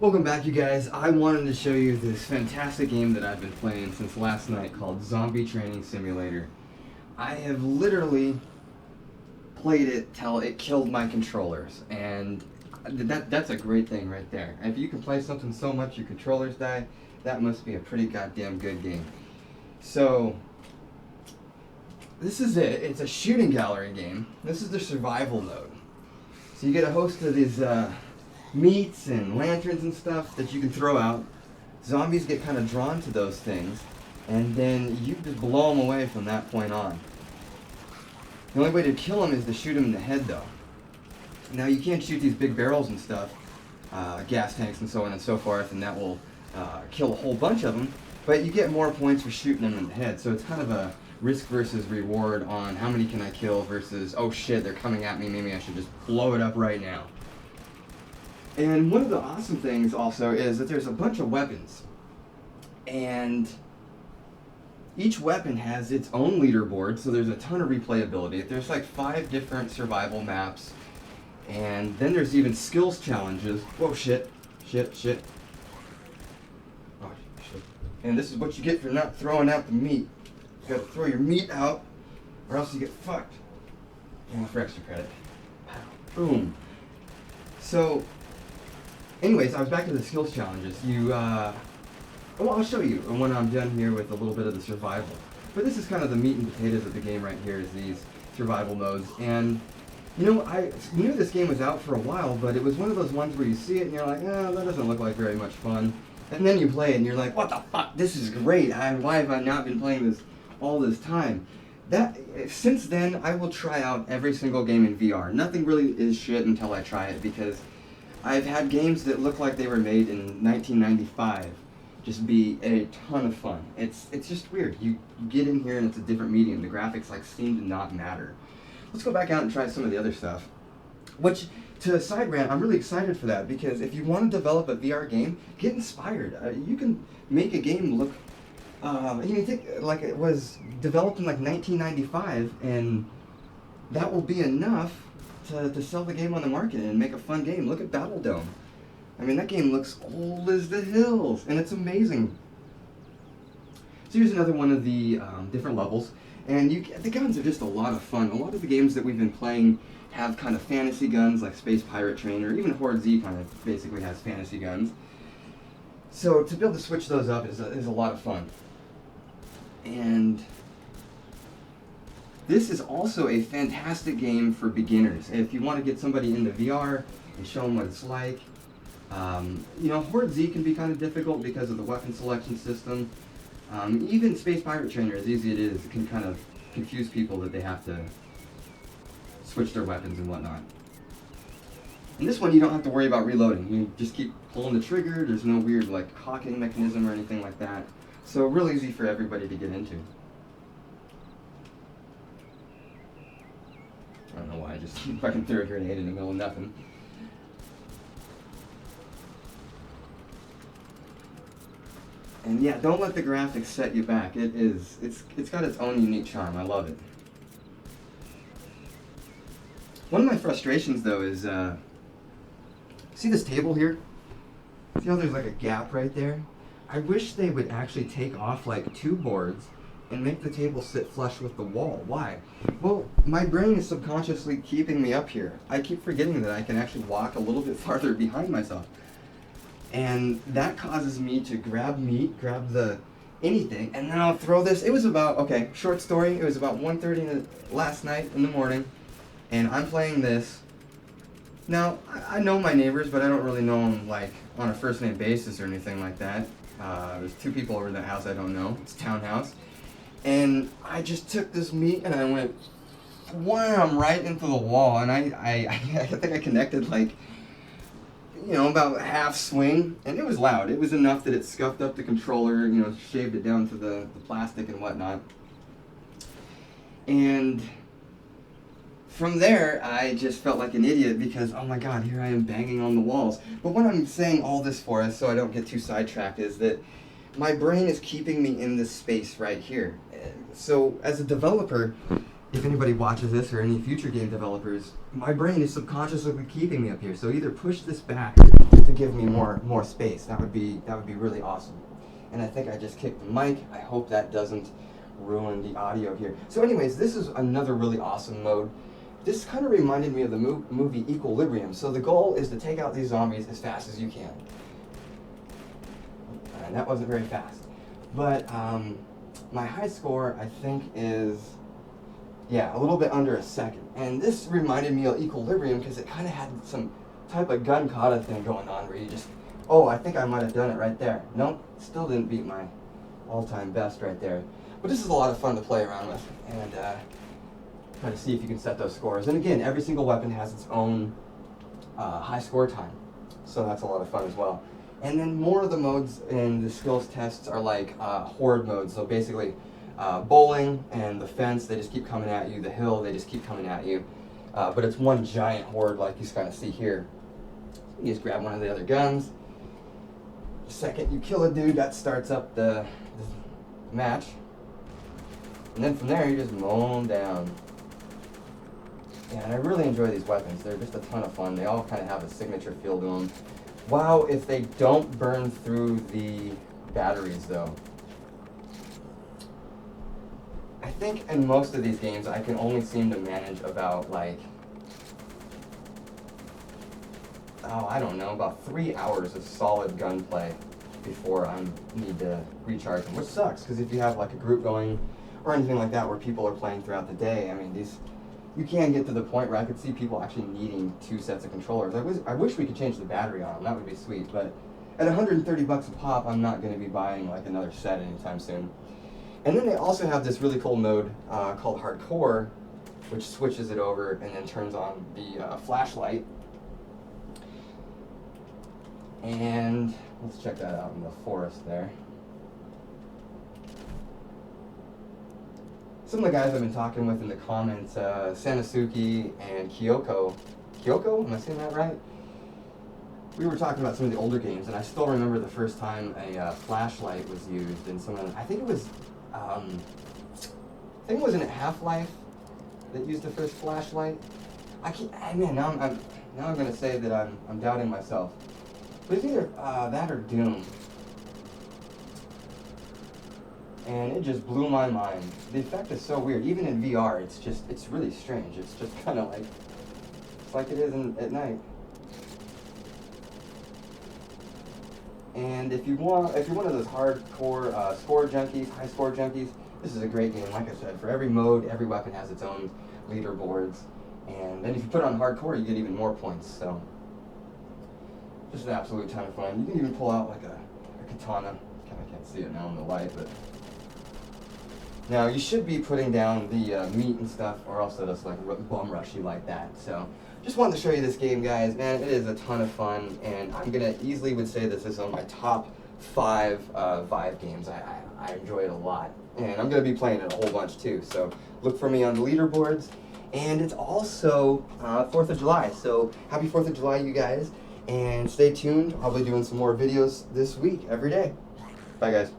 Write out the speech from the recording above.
Welcome back, you guys. I wanted to show you this fantastic game that I've been playing since last night called Zombie Training Simulator. I have literally played it till it killed my controllers, and that's a great thing right there. If you can play something so much your controllers die, that must be a pretty goddamn good game. So, this is it. It's a shooting gallery game. This is the survival mode. So you get a host of these meats and lanterns and stuff that you can throw out. Zombies get kind of drawn to those things, and then you just blow them away from that point on. The only way to kill them is to shoot them in the head, though. Now, you can't shoot these big barrels and stuff, gas tanks and so on and so forth, and that will kill a whole bunch of them, but you get more points for shooting them in the head, so it's kind of a risk versus reward on how many can I kill versus, oh shit, they're coming at me, maybe I should just blow it up right now. And one of the awesome things also is that there's a bunch of weapons, and each weapon has its own leaderboard, so there's a ton of replayability. There's like 5 different survival maps, and then there's even skills challenges. Whoa, shit. Oh, shit. And this is what you get for not throwing out the meat. You gotta throw your meat out, or else you get fucked. And for extra credit. Boom. So, anyways, I was back to the skills challenges. Well, I'll show you when I'm done here with a little bit of the survival. But this is kind of the meat and potatoes of the game right here, is these survival modes. And, you know, I knew this game was out for a while, but it was one of those ones where you see it and you're like, oh, that doesn't look like very much fun. And then you play it and you're like, what the fuck, this is great. Why have I not been playing this all this time? Since then, I will try out every single game in VR. Nothing really is shit until I try it, because I've had games that look like they were made in 1995 just be a ton of fun. It's just weird. You get in here and it's a different medium. The graphics like seem to not matter. Let's go back out and try some of the other stuff. Which, to side rant, I'm really excited for that, because if you want to develop a VR game, get inspired. You can make a game look, you think like it was developed in like 1995, and that will be enough to sell the game on the market and make a fun game. Look at Battle Dome. I mean, that game looks old as the hills, and it's amazing. So here's another one of the different levels, and the guns are just a lot of fun. A lot of the games that we've been playing have kind of fantasy guns, like Space Pirate Train, or even Horde Z kind of basically has fantasy guns. So to be able to switch those up is a lot of fun. And this is also a fantastic game for beginners. If you want to get somebody into VR and show them what it's like. You know, Horde Z can be kind of difficult because of the weapon selection system. Even Space Pirate Trainer, as easy as it is, it can kind of confuse people that they have to switch their weapons and whatnot. In this one, you don't have to worry about reloading. You just keep pulling the trigger. There's no weird like cocking mechanism or anything like that. So real easy for everybody to get into. I don't know why I just fucking threw a grenade in the middle of nothing. And yeah, don't let the graphics set you back. It's got its own unique charm. I love it. One of my frustrations though is, see this table here? See how there's like a gap right there? I wish they would actually take off like 2 boards and make the table sit flush with the wall. Why? Well, my brain is subconsciously keeping me up here. I keep forgetting that I can actually walk a little bit farther behind myself. And that causes me to grab meat, grab anything, and then I'll throw this. It was about, okay, short story, it was about 1:30 last night in the morning, and I'm playing this. Now, I know my neighbors, but I don't really know them like on a first name basis or anything like that. There's 2 people over in the house I don't know. It's a townhouse. And I just took this meat and I went wham right into the wall, and I think I connected like, you know, about half swing, and it was loud. It was enough that it scuffed up the controller, you know, shaved it down to the plastic and whatnot. And from there, I just felt like an idiot because, oh my god, here I am banging on the walls. But what I'm saying all this for is, so I don't get too sidetracked, is that my brain is keeping me in this space right here. So as a developer, if anybody watches this or any future game developers, my brain is subconsciously keeping me up here. So either push this back to give me more space. That would be really awesome. And I think I just kicked the mic. I hope that doesn't ruin the audio here. So anyways, this is another really awesome mode. This kind of reminded me of the movie Equilibrium. So the goal is to take out these zombies as fast as you can. And that wasn't very fast. But my high score, I think, is, yeah, a little bit under a second. And this reminded me of Equilibrium because it kind of had some type of gun kata thing going on where you just, oh, I think I might have done it right there. Nope, still didn't beat my all-time best right there. But this is a lot of fun to play around with and try to see if you can set those scores. And again, every single weapon has its own high score time. So that's a lot of fun as well. And then more of the modes in the skills tests are like horde modes. So basically bowling and the fence, they just keep coming at you. The hill, they just keep coming at you. But it's one giant horde like you kind of see here. You just grab one of the other guns. The second you kill a dude, that starts up the match. And then from there, you just mow them down. Yeah, and I really enjoy these weapons. They're just a ton of fun. They all kind of have a signature feel to them. Wow, if they don't burn through the batteries, though. I think in most of these games, I can only seem to manage about, like, oh, I don't know, about 3 hours of solid gunplay before I need to recharge them, which sucks, because if you have, like, a group going or anything like that where people are playing throughout the day, I mean, you can get to the point where I could see people actually needing 2 sets of controllers. I wish we could change the battery on them. That would be sweet. But at $130 a pop, I'm not going to be buying like another set anytime soon. And then they also have this really cool mode called Hardcore, which switches it over and then turns on the flashlight. And let's check that out in the forest there. Some of the guys I've been talking with in the comments, Sanosuke and Kyoko. Kyoko? Am I saying that right? We were talking about some of the older games, and I still remember the first time a flashlight was used in some of them. I think it was in Half-Life that used the first flashlight. Man, now I'm gonna say that I'm doubting myself. But it's either that or Doom. And it just blew my mind. The effect is so weird. Even in VR, it's really strange. It's just kind of like, it's like it is at night. And if you're one of those hardcore score junkies, high score junkies, this is a great game. Like I said, for every mode, every weapon has its own leaderboards. And then if you put on hardcore, you get even more points. So, just an absolute ton of fun. You can even pull out like a katana. I can't see it now in the light, but now you should be putting down the meat and stuff, or else it'll just like bum rush you like that. So, just wanted to show you this game, guys. Man, it is a ton of fun, and I'm gonna easily would say this is on my top 5 Vive games. I enjoy it a lot, and I'm gonna be playing it a whole bunch too. So look for me on the leaderboards, and it's also 4th of July. So happy 4th of July, you guys, and stay tuned. I'll be doing some more videos this week, every day. Bye, guys.